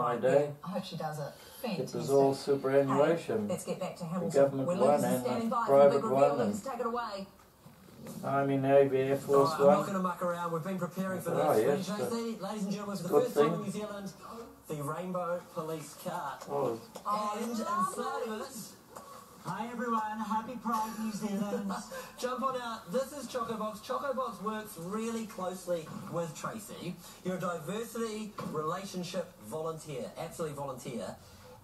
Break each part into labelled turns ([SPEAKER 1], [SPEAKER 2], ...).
[SPEAKER 1] idea.
[SPEAKER 2] I hope she does it.
[SPEAKER 1] It was all superannuation.
[SPEAKER 2] Let's get back to
[SPEAKER 1] The
[SPEAKER 2] Hamilton.
[SPEAKER 1] government one and the private one. And
[SPEAKER 2] take it away.
[SPEAKER 1] I'm in the Air Force
[SPEAKER 3] I'm
[SPEAKER 1] one.
[SPEAKER 3] not going to muck around. We've been preparing for
[SPEAKER 1] Oh,
[SPEAKER 3] this.
[SPEAKER 1] yes,
[SPEAKER 3] Ladies and gentlemen, for the
[SPEAKER 1] good
[SPEAKER 3] first time
[SPEAKER 1] thing.
[SPEAKER 3] in New Zealand, the Rainbow Police Car.
[SPEAKER 1] Oh,
[SPEAKER 3] And inside of it...
[SPEAKER 4] Hi everyone, happy Pride New Zealand.
[SPEAKER 3] Jump on out. This is Chocobox. Chocobox works really closely with Tracy. You're a diversity relationship volunteer, absolutely volunteer.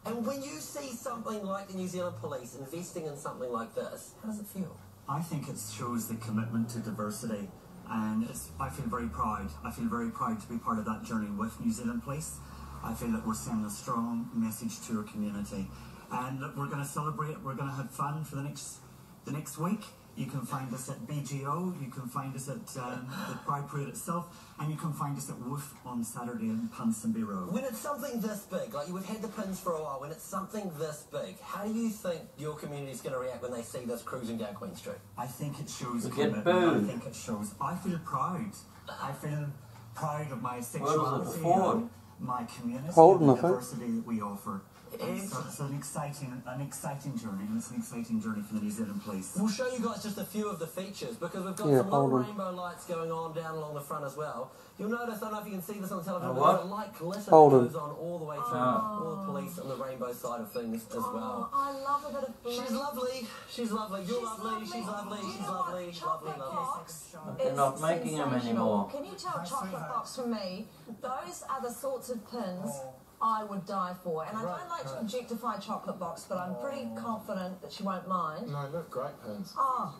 [SPEAKER 3] And when you see something like the New Zealand Police investing in something like this, how does it feel?
[SPEAKER 4] I think it shows the commitment to diversity, and I feel very proud. I feel very proud to be part of that journey with New Zealand Police. I feel that we're sending a strong message to our community. And we're going to celebrate, we're going to have fun for the next week. You can find us at BGO, you can find us at the Pride Parade itself, and you can find us at Woof on Saturday in Ponsonby Road.
[SPEAKER 3] When it's something this big, like we've had the pins for a while, when it's something this big, how do you think your community is going to react when they see this cruising down Queen Street?
[SPEAKER 4] I think it shows
[SPEAKER 1] We
[SPEAKER 4] commitment.
[SPEAKER 1] get booed.
[SPEAKER 4] I think it shows. I feel proud. I feel proud of my
[SPEAKER 1] Ford?
[SPEAKER 4] sexuality, and my community,
[SPEAKER 5] Holden,
[SPEAKER 4] the
[SPEAKER 5] I think.
[SPEAKER 4] diversity that we offer. So it's an exciting journey, and it's an exciting journey for the New Zealand Police.
[SPEAKER 3] We'll show you guys just a few of the features because we've got some little rainbow lights going on down along the front as well. You'll notice, I don't know if you can see this on television, but there's a light glitter that goes on all the way through all the police and the rainbow side of things as well.
[SPEAKER 2] I love a bit of blue.
[SPEAKER 3] She's lovely. She's lovely. You're lovely. She's lovely. She's lovely.
[SPEAKER 2] Chocolate
[SPEAKER 3] Lovely.
[SPEAKER 2] Box
[SPEAKER 1] They're
[SPEAKER 2] is
[SPEAKER 1] not making them
[SPEAKER 2] sensational.
[SPEAKER 1] anymore.
[SPEAKER 2] Can you tell Chocolate Box from me? Those are the sorts of pins I would die for. And I don't like to objectify Chocolate Box, but I'm pretty confident that she won't mind.
[SPEAKER 6] No, look, great pins.
[SPEAKER 2] Oh.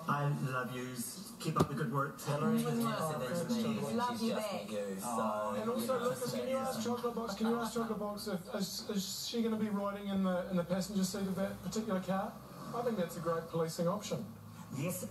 [SPEAKER 4] I love yous. Keep up the good work.
[SPEAKER 3] Hillary has never said that to me.
[SPEAKER 2] Love
[SPEAKER 3] She's
[SPEAKER 2] you
[SPEAKER 3] just
[SPEAKER 2] back.
[SPEAKER 3] met you. So,
[SPEAKER 6] And also, Lucas, can you ask Chocolate Box? Can you ask Chocolate Box if is she going to be riding in the passenger seat of that particular car? I think that's a great policing option.
[SPEAKER 4] Yes,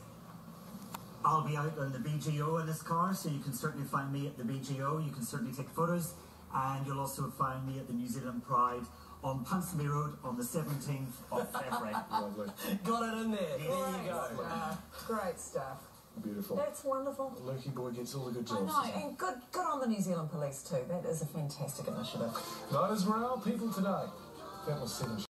[SPEAKER 4] I'll be out on the BGO in this car, so you can certainly find me at the BGO. You can certainly take photos, and you'll also find me at the New Zealand Pride on Ponsonby Road on the 17th of February.
[SPEAKER 6] Lovely.
[SPEAKER 3] got it in there. There you go.
[SPEAKER 2] Great stuff.
[SPEAKER 6] Beautiful.
[SPEAKER 2] That's wonderful.
[SPEAKER 6] Lukey boy gets all the good
[SPEAKER 2] I
[SPEAKER 6] jobs.
[SPEAKER 2] know, and good on the New Zealand Police too. That is a fantastic initiative.
[SPEAKER 6] Voters were our people today. That was 7.